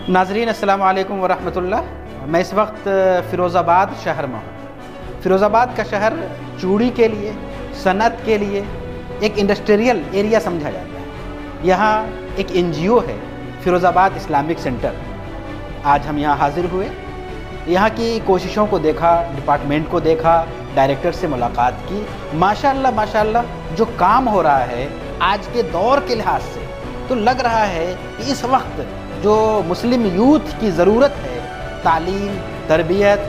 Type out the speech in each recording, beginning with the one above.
ناظرین السلام علیکم ورحمۃ اللہ۔ میں اس وقت فیروز آباد شہر میں ہوں۔ فیروز آباد کا شہر چوڑی کے لیے، صنعت کے لیے ایک انڈسٹریل ایریا سمجھا جاتا ہے۔ یہاں ایک NGO ہے، فیروز آباد اسلامک سینٹر۔ آج ہم یہاں حاضر ہوئے، یہاں کی کوششوں کو دیکھا، ڈپارٹمنٹ کو دیکھا، ڈائریکٹر سے ملاقات کی۔ ماشاءاللہ جو کام ہو رہا ہے آج کے دور کے لحاظ سے تو لگ رہا ہے کہ اس وقت جو مسلم یوتھ کی ضرورت ہے، تعلیم، تربیت،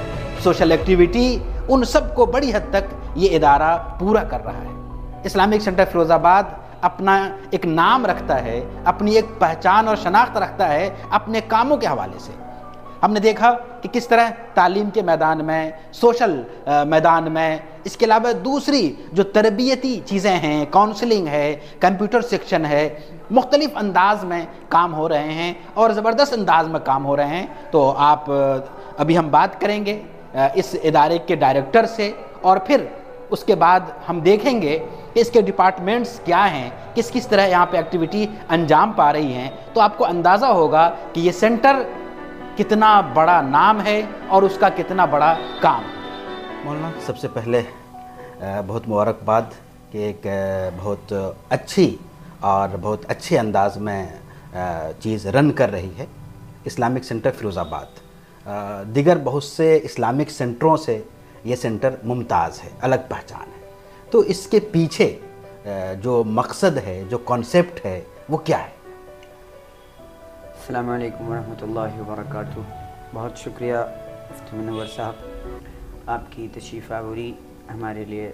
سوشل ایکٹیویٹی، ان سب کو بڑی حد تک یہ ادارہ پورا کر رہا ہے۔ اسلامک سینٹر فیروز آباد اپنا ایک نام رکھتا ہے، اپنی ایک پہچان اور شناخت رکھتا ہے اپنے کاموں کے حوالے سے۔ ہم نے دیکھا کہ کس طرح تعلیم کے میدان میں، سوشل میدان میں، اس کے علاوہ دوسری جو تربیتی چیزیں ہیں، کاؤنسلنگ ہے، کمپیوٹر سیکشن ہے، مختلف انداز میں کام ہو رہے ہیں اور زبردست انداز میں کام ہو رہے ہیں۔ تو آپ ابھی ہم بات کریں گے اس ادارے کے ڈائریکٹر سے، اور پھر اس کے بعد ہم دیکھیں گے کہ اس کے ڈپارٹمنٹس کیا ہیں، کس طرح یہاں پہ ایکٹیویٹی انجام پا رہی ہیں۔ تو آپ کو اندازہ ہوگا کہ یہ سینٹر کتنا بڑا نام ہے اور اس کا کتنا بڑا کام۔ مولانا سب سے پہلے بہت مبارکباد کہ ایک بہت اچھی اور بہت اچھے انداز میں چیز رن کر رہی ہے اسلامک سینٹر فیروز آباد۔ دیگر بہت سے اسلامک سینٹروں سے یہ سینٹر ممتاز ہے، الگ پہچان ہے۔ تو اس کے پیچھے جو مقصد ہے، جو کانسیپٹ ہے، وہ کیا ہے؟ السلام علیکم ورحمۃ اللہ وبرکاتہ۔ بہت شکریہ مفتی منور صاحب، آپ کی تشریف آوری ہمارے لیے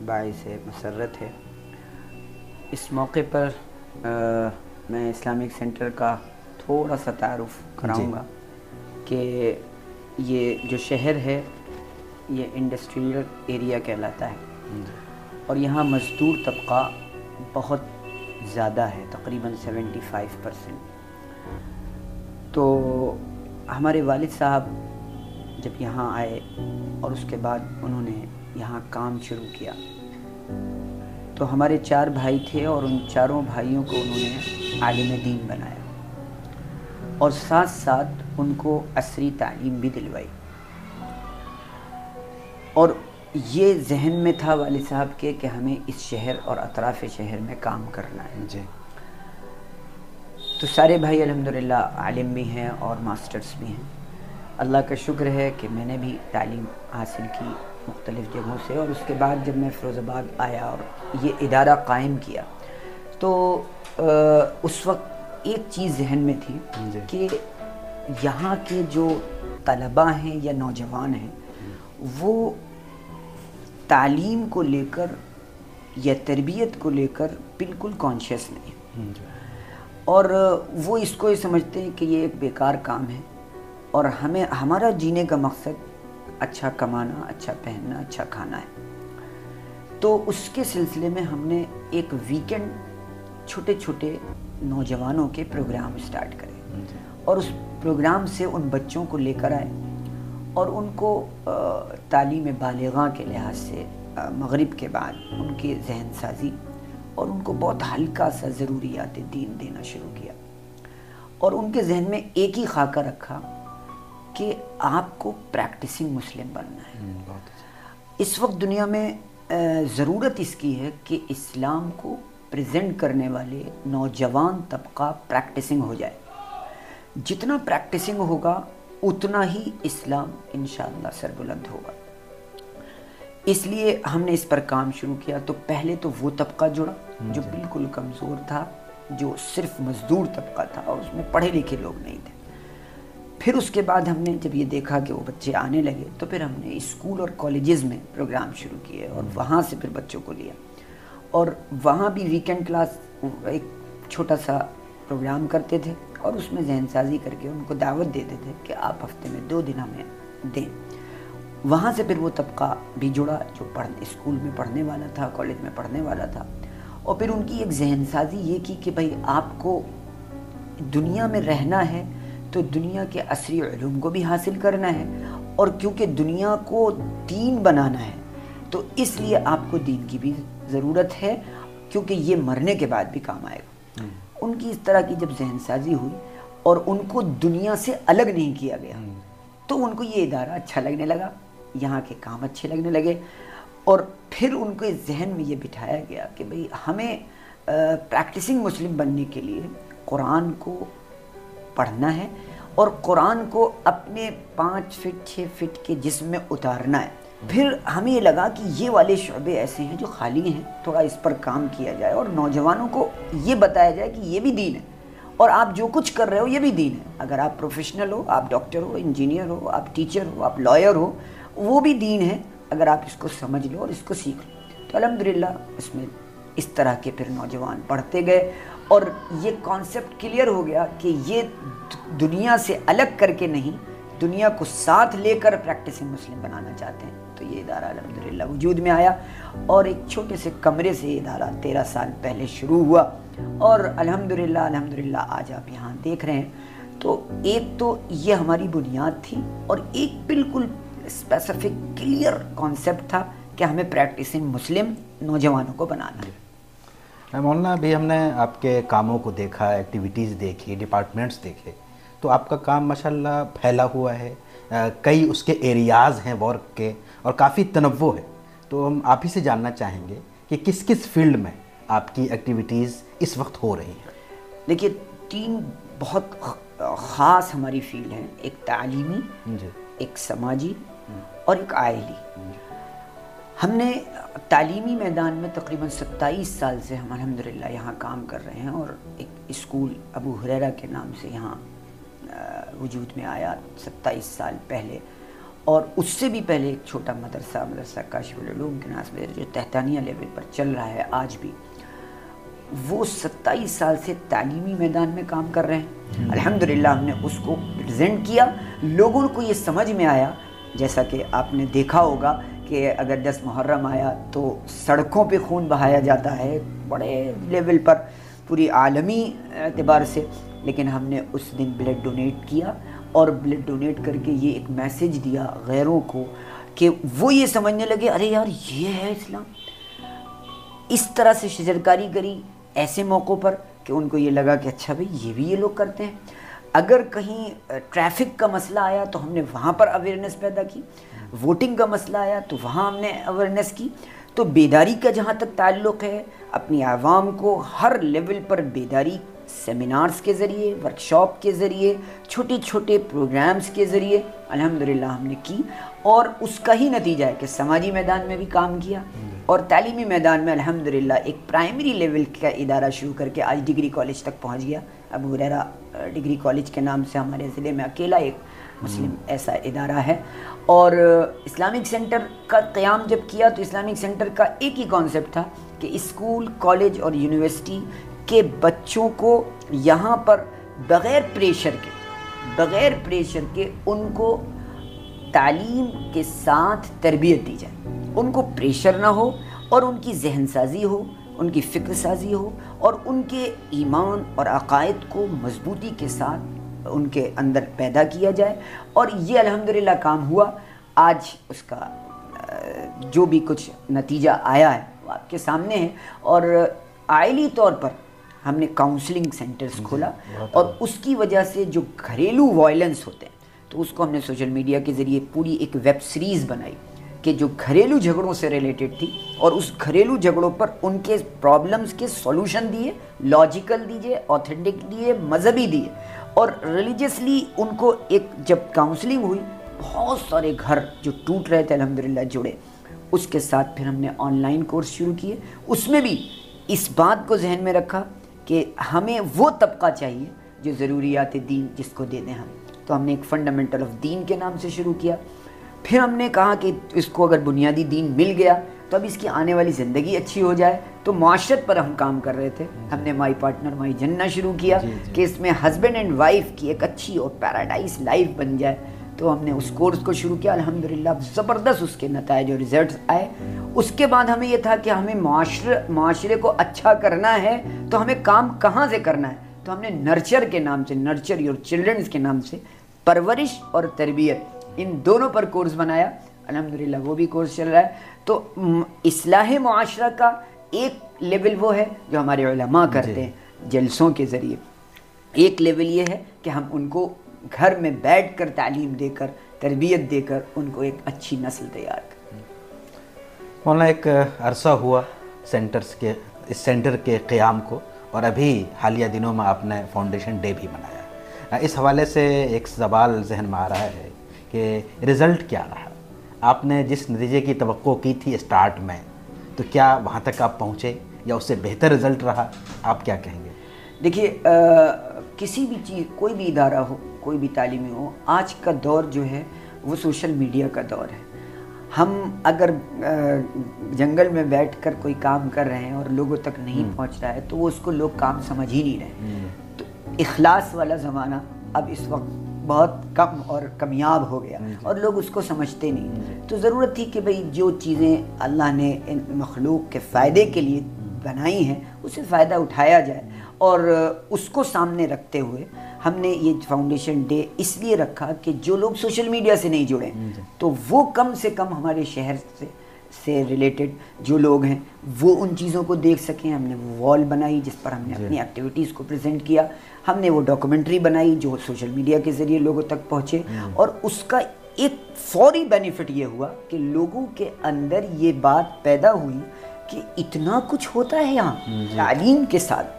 باعث مسرت ہے۔ اس موقع پر میں اسلامک سینٹر کا تھوڑا سا تعارف کراؤں گا کہ یہ جو شہر ہے یہ انڈسٹریل ایریا کہلاتا ہے، اور یہاں مزدور طبقہ بہت زیادہ ہے، تقریباً 75%۔ تو ہمارے والد صاحب جب یہاں آئے اور اس کے بعد انہوں نے یہاں کام شروع کیا، تو ہمارے 4 بھائی تھے اور ان چاروں بھائیوں کو انہوں نے عالم دین بنایا اور ساتھ ساتھ ان کو عصری تعلیم بھی دلوائی۔ اور یہ ذہن میں تھا والد صاحب کے کہ ہمیں اس شہر اور اطراف شہر میں کام کرنا ہے۔ تو سارے بھائی الحمدللہ عالم بھی ہیں اور ماسٹرز بھی ہیں۔ اللہ کا شکر ہے کہ میں نے بھی تعلیم حاصل کی مختلف جگہوں سے، اور اس کے بعد جب میں فیروز آباد آیا اور یہ ادارہ قائم کیا تو اس وقت ایک چیز ذہن میں تھی کہ یہاں کے جو طلباء ہیں یا نوجوان ہیں وہ تعلیم کو لے کر یا تربیت کو لے کر بالکل کانشیس نہیں، اور وہ اس کو یہ سمجھتے ہیں کہ یہ ایک بیکار کام ہے، اور ہمارا جینے کا مقصد اچھا کمانا، اچھا پہننا، اچھا کھانا ہے۔ تو اس کے سلسلے میں ہم نے ایک ویکنڈ چھوٹے چھوٹے نوجوانوں کے پروگرام اسٹارٹ کرے، اور اس پروگرام سے ان بچوں کو لے کر آئے اور ان کو تعلیم بالغاں کے لحاظ سے مغرب کے بعد ان کی ذہن سازی اور ان کو بہت ہلکا سا ضروریات دین دینا شروع کیا، اور ان کے ذہن میں ایک ہی خاکہ رکھا کہ آپ کو پریکٹسنگ مسلم بننا ہے۔ اس وقت دنیا میں ضرورت اس کی ہے کہ اسلام کو پریزنٹ کرنے والے نوجوان طبقہ پریکٹسنگ ہو جائے۔ جتنا پریکٹسنگ ہوگا اتنا ہی اسلام انشاءاللہ سربلند ہوگا۔ اس لیے ہم نے اس پر کام شروع کیا۔ تو پہلے تو وہ طبقہ جڑا جو بالکل کمزور تھا، جو صرف مزدور طبقہ تھا اور اس میں پڑھے لکھے لوگ نہیں تھے۔ پھر اس کے بعد ہم نے جب یہ دیکھا کہ وہ بچے آنے لگے تو پھر ہم نے اسکول اور کالجز میں پروگرام شروع کیے اور وہاں سے پھر بچوں کو لیا، اور وہاں بھی ویکنڈ کلاس ایک چھوٹا سا پروگرام کرتے تھے اور اس میں ذہن سازی کر کے ان کو دعوت دیتے تھے کہ آپ ہفتے میں 2 دن ہمیں دیں۔ وہاں سے پھر وہ طبقہ بھی جڑا جو اسکول میں پڑھنے والا تھا، کالج میں پڑھنے والا تھا، اور پھر ان کی ایک ذہن سازی یہ کی کہ بھائی آپ کو دنیا میں رہنا ہے تو دنیا کے عصری علوم کو بھی حاصل کرنا ہے، اور کیونکہ دنیا کو دین بنانا ہے تو اس لیے آپ کو دین کی بھی ضرورت ہے، کیونکہ یہ مرنے کے بعد بھی کام آئے گا۔ ان کی اس طرح کی جب ذہن سازی ہوئی اور ان کو دنیا سے الگ نہیں کیا گیا، تو ان کو یہ ادارہ اچھا لگنے لگا، یہاں کے کام اچھے لگنے لگے، اور پھر ان کو ذہن میں یہ بٹھایا گیا کہ بھئی ہمیں پریکٹسنگ مسلم بننے کے لیے قرآن کو پڑھنا ہے اور قرآن کو اپنے 5 فٹ 6 فٹ کے جسم میں اتارنا ہے۔ پھر ہمیں یہ لگا کہ یہ والے شعبے ایسے ہیں جو خالی ہیں، تھوڑا اس پر کام کیا جائے اور نوجوانوں کو یہ بتایا جائے کہ یہ بھی دین ہے، اور آپ جو کچھ کر رہے ہو یہ بھی دین ہے۔ اگر آپ پروفیشنل ہو، آپ ڈاکٹر ہو، انجینئر ہو، آپ ٹیچر ہو، آپ لائر ہو، وہ بھی دین ہے اگر آپ اس کو سمجھ لو اور اس کو سیکھ لو۔ تو الحمدللہ اس میں اس طرح کے پھر نوجوان پڑھتے گئے، اور یہ کانسیپٹ کلیئر ہو گیا کہ یہ دنیا سے الگ کر کے نہیں، دنیا کو ساتھ لے کر پریکٹسنگ مسلم بنانا چاہتے ہیں۔ تو یہ ادارہ الحمدللہ وجود میں آیا، اور ایک چھوٹے سے کمرے سے یہ ادارہ 13 سال پہلے شروع ہوا، اور الحمدللہ آج آپ یہاں دیکھ رہے ہیں۔ تو ایک تو یہ ہماری بنیاد تھی، اور ایک بالکل اسپیسیفک کلیئر کانسیپٹ تھا کہ ہمیں پریکٹسنگ مسلم نوجوانوں کو بنانا ہے۔ مولانا ابھی ہم نے آپ کے کاموں کو دیکھا، ایکٹیویٹیز دیکھی، ڈپارٹمنٹس دیکھے، تو آپ کا کام ماشاءاللہ پھیلا ہوا ہے، کئی اس کے ایریاز ہیں ورک کے، اور کافی تنوع ہے۔ تو ہم آپ ہی سے جاننا چاہیں گے کہ کس کس فیلڈ میں آپ کی ایکٹیویٹیز اس وقت ہو رہی ہیں؟ دیکھیے 3 بہت خاص ہماری فیلڈ ہیں، ایک تعلیمی، ایک سماجی اور ایک آئلی۔ ہم نے تعلیمی میدان میں تقریباً 27 سال سے ہم الحمدللہ یہاں کام کر رہے ہیں، اور ایک اسکول ابو ہریرہ کے نام سے یہاں وجود میں آیا 27 سال پہلے، اور اس سے بھی پہلے ایک چھوٹا مدرسہ کاشف العلوم کے نام سے جو تحتانیہ لیول پر چل رہا ہے آج بھی۔ وہ 27 سال سے تعلیمی میدان میں کام کر رہے ہیں۔ الحمدللہ ہم نے اس کو پریزنٹ کیا، لوگوں کو یہ سمجھ میں آیا، جیسا کہ آپ نے دیکھا ہوگا کہ اگر 10 محرم آیا تو سڑکوں پہ خون بہایا جاتا ہے بڑے لیول پر پوری عالمی اعتبار سے، لیکن ہم نے اس دن بلڈ ڈونیٹ کیا، اور بلڈ ڈونیٹ کر کے یہ ایک میسیج دیا غیروں کو کہ وہ یہ سمجھنے لگے ارے یار یہ ہے اسلام۔ اس طرح سے شجرکاری کری ایسے موقعوں پر کہ ان کو یہ لگا کہ اچھا بھئی یہ بھی یہ لوگ کرتے ہیں۔ اگر کہیں ٹریفک کا مسئلہ آیا تو ہم نے وہاں پر اویئرنیس پیدا کی، ووٹنگ کا مسئلہ آیا تو وہاں ہم نے اویئرنیس کی۔ تو بیداری کا جہاں تک تعلق ہے، اپنی عوام کو ہر لیول پر بیداری سیمینارز کے ذریعے، ورکشاپ کے ذریعے، چھوٹے چھوٹے پروگرامز کے ذریعے الحمدللہ ہم نے کی، اور اس کا ہی نتیجہ ہے کہ سماجی میدان میں بھی کام کیا، اور تعلیمی میدان میں الحمدللہ ایک پرائمری لیول کا ادارہ شروع کر کے آج ڈگری کالج تک پہنچ گیا۔ ابو ہریرہ ڈگری کالج کے نام سے ہمارے ضلع میں اکیلا ایک مسلم ایسا ادارہ ہے۔ اور اسلامک سینٹر کا قیام جب کیا تو اسلامک سینٹر کا ایک ہی کانسیپٹ تھا کہ اسکول، کالج اور یونیورسٹی کے بچوں کو یہاں پر بغیر پریشر کے ان کو تعلیم کے ساتھ تربیت دی جائے، ان کو پریشر نہ ہو، اور ان کی ذہن سازی ہو، ان کی فکر سازی ہو، اور ان کے ایمان اور عقائد کو مضبوطی کے ساتھ ان کے اندر پیدا کیا جائے۔ اور یہ الحمدللہ کام ہوا۔ آج اس کا جو بھی کچھ نتیجہ آیا ہے وہ آپ کے سامنے ہے۔ اور آئلی طور پر ہم نے کاؤنسلنگ سینٹرز کھولا، اور اس کی وجہ سے جو گھریلو وائلنس ہوتے ہیں تو اس کو ہم نے سوشل میڈیا کے ذریعے پوری ایک ویب سیریز بنائی کہ جو گھریلو جھگڑوں سے ریلیٹڈ تھی، اور اس گھریلو جھگڑوں پر ان کے پرابلمز کے سولوشن دیے، لاجیکل دیے، اوتھینٹک دیے، مذہبی دیے، اور ریلیجیسلی ان کو ایک جب کاؤنسلنگ ہوئی بہت سارے گھر جو ٹوٹ رہے تھے الحمدللہ جڑے۔ اس کے ساتھ پھر ہم نے آن لائن کورس شروع کیے، اس میں بھی اس بات کو ذہن میں رکھا کہ ہمیں وہ طبقہ چاہیے جو ضروریات دین جس کو دے دیں ہم، تو ہم نے ایک فنڈامنٹل آف دین کے نام سے شروع کیا۔ پھر ہم نے کہا کہ اس کو اگر بنیادی دین مل گیا تو اب اس کی آنے والی زندگی اچھی ہو جائے، تو معاشرت پر ہم کام کر رہے تھے۔ ہم نے مائی پارٹنر مائی جنہ شروع کیا کہ اس میں ہسبینڈ اینڈ وائف کی ایک اچھی اور پیراڈائز لائف بن جائے، تو ہم نے اس کورس کو شروع کیا۔ الحمدللہ زبردست اس کے نتائج اور ریزلٹس آئے۔ اس کے بعد ہمیں یہ تھا کہ ہمیں معاشرے کو اچھا کرنا ہے تو ہمیں کام کہاں سے کرنا ہے، تو ہم نے نرچر کے نام سے، نرچر یور چلڈرنز کے نام سے، پرورش اور تربیت، ان دونوں پر کورس بنایا۔ الحمدللہ وہ بھی کورس چل رہا ہے۔ تو اصلاح معاشرہ کا ایک لیول وہ ہے جو ہمارے علماء کرتے ہیں جلسوں کے ذریعے، ایک لیول یہ ہے کہ ہم ان کو گھر میں بیٹھ کر تعلیم دے کر تربیت دے کر ان کو ایک اچھی نسل تیار کریں۔ مولانا ایک عرصہ ہوا اس سینٹر کے قیام کو، اور ابھی حالیہ دنوں میں آپ نے فاؤنڈیشن ڈے بھی منایا۔ اس حوالے سے ایک سوال ذہن میں آ رہا ہے کہ رزلٹ کیا رہا؟ آپ نے جس نتیجے کی توقع کی تھی اسٹارٹ میں، تو کیا وہاں تک آپ پہنچے یا اس سے بہتر رزلٹ رہا؟ آپ کیا کہیں گے؟ دیکھیے کسی بھی چیز، کوئی بھی ادارہ ہو، کوئی بھی تعلیمی ہو، آج کا دور جو ہے وہ سوشل میڈیا کا دور ہے۔ ہم اگر جنگل میں بیٹھ کر کوئی کام کر رہے ہیں اور لوگوں تک نہیں پہنچ رہا ہے تو وہ اس کو لوگ کام سمجھ ہی نہیں رہے۔ تو اخلاص والا زمانہ اب اس وقت بہت کم اور کمیاب ہو گیا اور لوگ اس کو سمجھتے نہیں۔ تو ضرورت تھی کہ بھئی جو چیزیں اللہ نے ان مخلوق کے فائدے کے لیے بنائی ہیں اسے فائدہ اٹھایا جائے، اور اس کو سامنے رکھتے ہوئے ہم نے یہ فاؤنڈیشن ڈے اس لیے رکھا کہ جو لوگ سوشل میڈیا سے نہیں جڑے تو وہ کم سے کم ہمارے شہر سے ریلیٹڈ جو لوگ ہیں وہ ان چیزوں کو دیکھ سکیں۔ ہم نے وہ وال بنائی جس پر ہم نے اپنی ایکٹیویٹیز کو پریزنٹ کیا، ہم نے وہ ڈاکومنٹری بنائی جو سوشل میڈیا کے ذریعے لوگوں تک پہنچے، اور اس کا ایک فوری بینیفٹ یہ ہوا کہ لوگوں کے اندر یہ بات پیدا ہوئی کہ اتنا کچھ ہوتا ہے یہاں۔ تعلیم کے ساتھ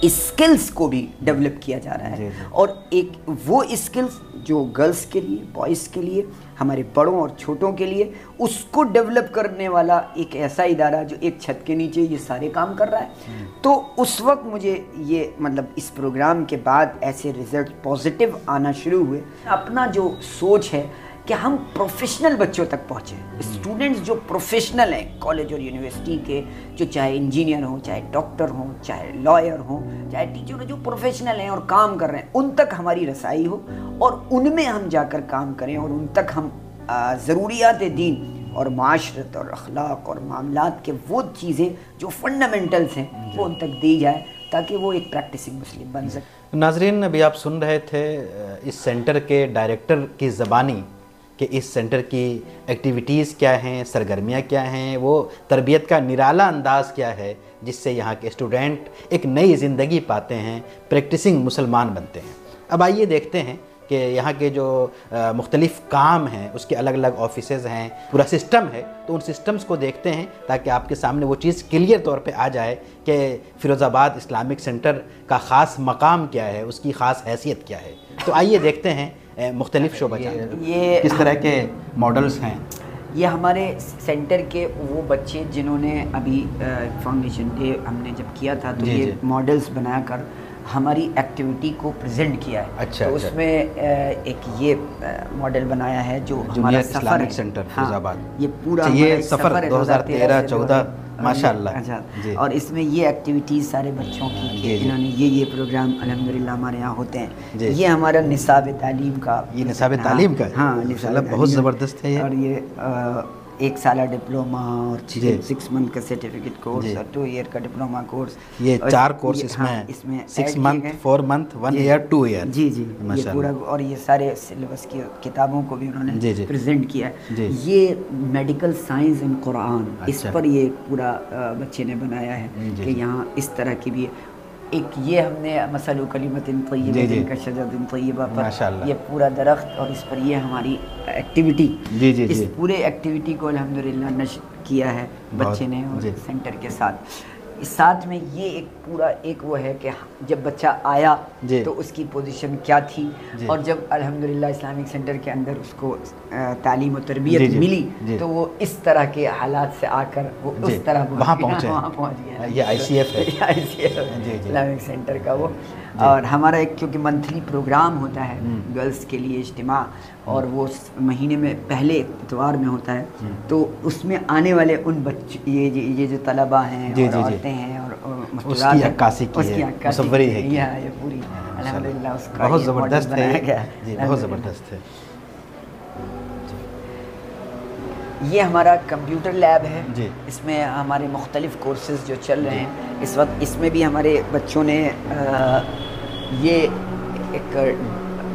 اسکلز کو بھی ڈیولپ کیا جا رہا ہے، اور ایک وہ اسکلز جو گرلز کے لیے، بوائز کے لیے، ہمارے بڑوں اور چھوٹوں کے لیے، اس کو ڈیولپ کرنے والا ایک ایسا ادارہ جو ایک چھت کے نیچے یہ سارے کام کر رہا ہے۔ تو اس وقت مجھے یہ مطلب اس پروگرام کے بعد ایسے رزلٹ پازیٹیو آنا شروع ہوئے۔ اپنا جو سوچ ہے کہ ہم پروفیشنل بچوں تک پہنچے، اسٹوڈنٹس جو پروفیشنل ہیں کالج اور یونیورسٹی کے، جو چاہے انجینئر ہوں، چاہے ڈاکٹر ہوں، چاہے لائر ہوں، چاہے ٹیچر ہوں، جو پروفیشنل ہیں اور کام کر رہے ہیں، ان تک ہماری رسائی ہو اور ان میں ہم جا کر کام کریں، اور ان تک ہم ضروریات دین اور معاشرت اور اخلاق اور معاملات کے وہ چیزیں جو فنڈامنٹلز ہیں وہ ان تک دی جائے تاکہ وہ ایک پریکٹسنگ مسلم بن سکے۔ ناظرین، ابھی آپ سن رہے تھے اس سینٹر کے ڈائریکٹر کی زبانی کہ اس سینٹر کی ایکٹیویٹیز کیا ہیں، سرگرمیاں کیا ہیں، وہ تربیت کا نرالا انداز کیا ہے جس سے یہاں کے اسٹوڈنٹ ایک نئی زندگی پاتے ہیں، پریکٹسنگ مسلمان بنتے ہیں۔ اب آئیے دیکھتے ہیں کہ یہاں کے جو مختلف کام ہیں اس کے الگ الگ آفیسز ہیں، پورا سسٹم ہے، تو ان سسٹمز کو دیکھتے ہیں تاکہ آپ کے سامنے وہ چیز کلیئر طور پہ آ جائے کہ فیروز آباد اسلامک سینٹر کا خاص مقام کیا ہے، اس کی خاص حیثیت کیا ہے۔ تو آئیے دیکھتے ہیں مختلف شعبہ یہ کس طرح کے ماڈلز ہیں۔ یہ ہمارے سینٹر کے وہ بچے جنہوں نے ابھی فاؤنڈیشن ڈے ہم نے جب کیا تھا تو یہ ماڈلز بنا کر ہماری ایکٹیویٹی کو پریزنٹ کیا ہے۔ تو اس میں ایک یہ ماڈل بنایا ہے جو ہمارا سفر ہے، سینٹر فیروز آباد، یہ پورا یہ سفر 2013-14 ماشاءاللہ، اور اس میں یہ ایکٹیویٹیز سارے بچوں کی جنہوں نے یہ پروگرام الحمدللہ ہمارے یہاں ہوتے ہیں۔ یہ ہمارا نصاب تعلیم کا، یہ نصاب تعلیم کا، ہاں بہت زبردست ہے، اور یہ 1 سالہ ڈپلوما اور 6 منتھ کا سرٹیفکیٹ کورس اور 2 ایئر کا ڈپلوما کورس، یہ 4 کورس اس میں 6 منتھ 4 منتھ 1 ایئر 2 ایئر، جی یہ پورا، اور یہ سارے سلیبس کی کتابوں کو بھی انہوں نے پریزنٹ کیا ہے۔ یہ میڈیکل سائنس اینڈ قرآن، اس پر یہ پورا بچے نے بنایا ہے کہ یہاں اس طرح کی بھی ایک، یہ ہم نے مثل کلمۃ طیبۃ کشجرۃ طیبہ پر یہ پورا درخت، اور اس پر یہ ہماری ایکٹیویٹی، اس پورے ایکٹیویٹی کو الحمدللہ نشر کیا ہے بچے نے اور سینٹر کے ساتھ میں یہ ایک پورا ایک وہ ہے کہ جب بچہ آیا تو اس کی پوزیشن کیا تھی، اور جب الحمدللہ اسلامک سینٹر کے اندر اس کو تعلیم و تربیت ملی تو وہ اس طرح کے حالات سے آ کر وہ اس طرح وہاں پہنچ گیا۔ یہ ICF ہے، اسلامک سینٹر کا وہ، اور ہمارا ایک کیونکہ منتھلی پروگرام ہوتا ہے گرلز کے لیے اجتماع، اور وہ مہینے میں پہلے اتوار میں ہوتا ہے، تو اس میں آنے والے ان بچے، یہ جو طلباء ہیں اور عورتیں ہیں اور اس کی عکاسی کی ہے، مصوری ہے، یہ پوری الحمدللہ اس کا بہت زبردست ہے، جی بہت زبردست ہے۔ یہ ہمارا کمپیوٹر لیب ہے، اس میں ہمارے مختلف کورسز جو چل رہے ہیں اس وقت، اس میں بھی ہمارے بچوں نے یہ ایک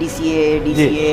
DCA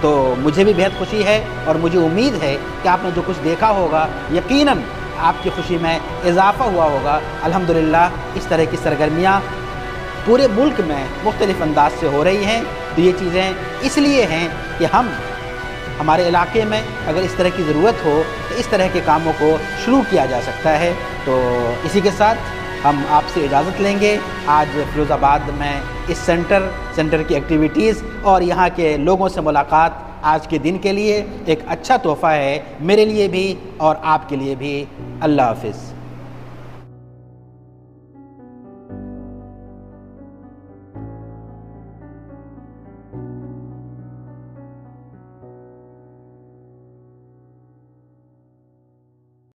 تو مجھے بھی بہت خوشی ہے اور مجھے امید ہے کہ آپ نے جو کچھ دیکھا ہوگا یقیناً آپ کی خوشی میں اضافہ ہوا ہوگا۔ الحمدللہ اس طرح کی سرگرمیاں پورے ملک میں مختلف انداز سے ہو رہی ہیں، تو یہ چیزیں اس لیے ہیں کہ ہمارے علاقے میں اگر اس طرح کی ضرورت ہو تو اس طرح کے کاموں کو شروع کیا جا سکتا ہے۔ تو اسی کے ساتھ ہم آپ سے اجازت لیں گے۔ آج فیروز آباد میں اس سینٹر کی ایکٹیویٹیز اور یہاں کے لوگوں سے ملاقات آج کے دن کے لیے ایک اچھا تحفہ ہے، میرے لیے بھی اور آپ کے لیے بھی۔ اللہ حافظ۔